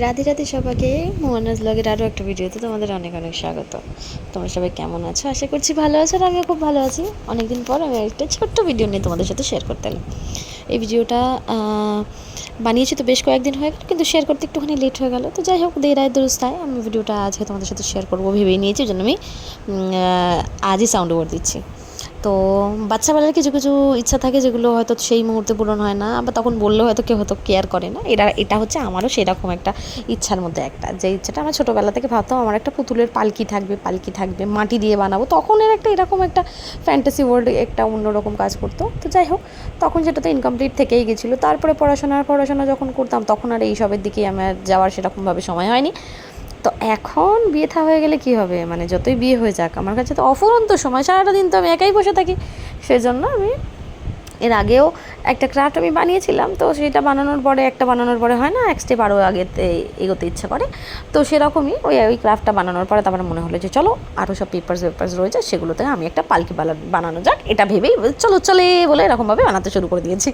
রাধে রাধে সবাইকে মোহনাজ ব্লগের আরও একটা ভিডিওতে তোমাদের অনেক অনেক স্বাগত। তোমরা সবাই কেমন আছো? আশা করছি ভালো আছো, আর আমিও খুব ভালো আছি। অনেকদিন পর আমি একটা ছোট্ট ভিডিও নিয়ে তোমাদের সাথে শেয়ার করতে এলাম। এই ভিডিওটা বানিয়েছি তো বেশ কয়েকদিন হয়ে গেল, কিন্তু শেয়ার করতে একটুখানি লেট হয়ে গেল। তো যাই হোক, দেরায় দুরস্তায় আমি ভিডিওটা আজকে তোমাদের সাথে শেয়ার করবো ভেবেই নিয়েছি, ওই জন্য আমি আজই সাউন্ড ওভার দিচ্ছি। তো বাচ্চাবেলার কিছু কিছু ইচ্ছা থাকে যেগুলো হয়তো সেই মুহূর্তে পূরণ হয় না, আবার তখন বললেও হয়তো কেউ হয়তো কেয়ার করে না। এটা হচ্ছে আমারও সেরকম একটা ইচ্ছার মধ্যে একটা, যে ইচ্ছাটা আমার ছোটোবেলা থেকে ভাবতাম আমার একটা পুতুলের পালকি থাকবে মাটি দিয়ে বানাবো। তখন একটা এরকম একটা ফ্যান্টাসি ওয়ার্ল্ড একটা অন্যরকম কাজ করতো। তো যাই হোক, তখন সেটা তো ইনকমপ্লিট থেকেই গেছিলো। তারপরে পড়াশোনা যখন করতাম তখন আর এইসবের দিকে আমার যাওয়ার সেরকমভাবে সময় হয়নি। তো এখন বিয়ে থা হয়ে গেলে কী হবে, মানে যতই বিয়ে হয়ে যাক আমার কাছে তো অফুরন্ত সময়, সারাটা দিন তো আমি একাই বসে থাকি। সেজন্য আমি এর আগেও একটা ক্রাফট আমি বানিয়েছিলাম। তো সেটা বানানোর পরে হয় না, এক স্টেপ আরও আগেতে এগোতে ইচ্ছা করে। তো সেরকমই ওই ক্রাফটটা বানানোর পরে তারপরে মনে হলো যে চলো আরও সব পেপার্স রয়েছে, সেগুলোতে আমি একটা পালকি বানানো যাক, এটা ভেবেই চলে বলে এরকমভাবে বানাতে শুরু করে দিয়েছি।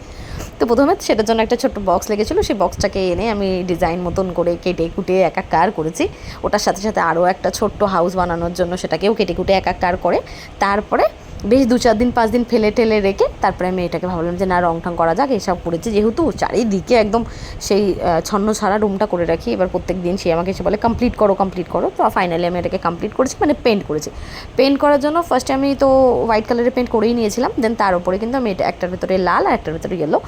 তো প্রথমে সেটার জন্য একটা ছোট্ট বক্স লেগেছিলো, সেই বক্সটাকে এনে আমি ডিজাইন মতন করে কেটে কুটে একাকার করেছি। ওটার সাথে সাথে আরও একটা ছোট্ট হাউস বানানোর জন্য সেটাকেও কেটে কুটে একাকার করে তারপরে বেশ 2-4 দিন 5 দিন ফেলে টেলে রেখে তারপরে আমি এটাকে ভাবলাম যে না, রং ঠং করা যাক। এসব করেছি যেহেতু চারিদিকে একদম সেই ছন্ন ছাড়া রুমটা করে রাখি, এবার প্রত্যেক দিন সে আমাকে এসে বলে কমপ্লিট করো। তো ফাইনালি আমি এটাকে কমপ্লিট করেছি, মানে পেন্ট করেছি। পেন্ট করার জন্য ফার্স্টে আমি তো হোয়াইট কালারের পেন্ট করেই নিয়েছিলাম, দেন তার উপরে কিন্তু আমি একটার ভেতরে লাল আর একটার ভেতরে ইয়েলো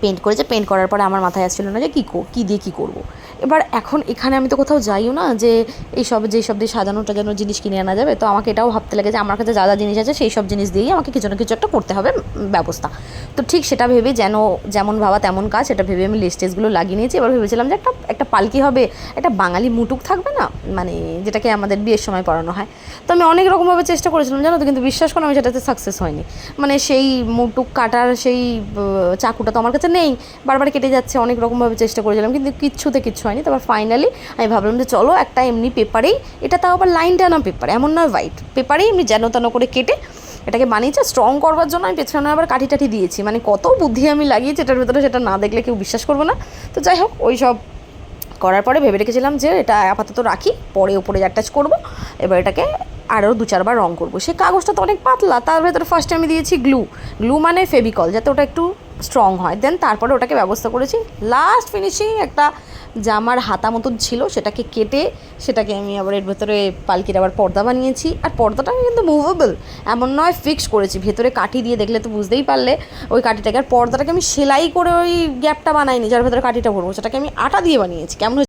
পেন্ট করেছে। পেন্ট করার পরে আমার মাথায় আসছিল না যে কী দিয়ে কী করবো। এবার এখন এখানে আমি তো কোথাও যাইও না যে যেসব দিয়ে সাজানো জিনিস কিনে আনা যাবে। তো আমাকে এটাও ভাবতে লাগে যে আমার কাছে যা জিনিস আছে সেই সব জিনিস দিয়েই আমাকে কিছু না কিছু একটা করতে হবে ব্যবস্থা। তো ঠিক সেটা ভেবে যেমন ভাবা তেমন কাজ, এটা ভেবে আমি লিস্টেসগুলো লাগিয়ে নিয়েছি। এবার ভেবেছিলাম যে একটা পালকি হবে, একটা বাঙালি মুটুক থাকবে না, মানে যেটাকে আমাদের বিয়ের সময় পরানো হয়। তো আমি অনেক রকমভাবে চেষ্টা করেছিলাম জানো তো, কিন্তু বিশ্বাস করো আমি সেটাতে সাকসেস হয়নি। মানে সেই মুটুক কাটার সেই চাকুটা তো আমার কাছে নেই, বারবার কেটে যাচ্ছে। অনেক রকমভাবে চেষ্টা করেছিলাম কিন্তু কিচ্ছু হয়নি। তারপর ফাইনালি আমি ভাবলাম যে চলো একটা এমনি পেপারেই, এটা তাও আবার লাইন টানা পেপার, এমন নয় হোয়াইট পেপারেই এমনি যেন তেন করে কেটে এটাকে বানিয়েছে। স্ট্রং করবার জন্য আমি পেছনে আবার কাঠি টাঠি দিয়েছি, মানে কত বুদ্ধি আমি লাগিয়েছি এটার ভেতরে, সেটা না দেখলে কেউ বিশ্বাস করবে না। তো যাই হোক, ওই সব করার পরে ভেবে রেখেছিলাম যে এটা আপাতত রাখি, পরে ওপরে অ্যাটাচ করবো। এবার এটাকে আরও 2-4 বার রঙ করবো। সেই কাগজটা তো অনেক পাতলা, তার ভেতরে ফার্স্টে আমি দিয়েছি গ্লু মানে ফেভিকল, যাতে ওটা একটু স্ট্রং হয়। দেন তারপরে ওটাকে ব্যবস্থা করেছি। লাস্ট ফিনিশিং একটা জামার হাতা মতন ছিল, সেটাকে কেটে সেটাকে আমি আবার এর ভেতরে পালকির আবার পর্দা বানিয়েছি। আর পর্দাটা কিন্তু মুভেবল, এমন নয় ফিক্স করেছি। ভেতরে কাঠি দিয়ে, দেখলে তো বুঝতেই পারলে ওই কাঠিটাকে। আর পর্দাটাকে আমি সেলাই করে ওই গ্যাপটা বানাইনি যার ভেতরে কাঠিটা ভরবো, সেটাকে আমি আটা দিয়ে বানিয়েছি। কেমন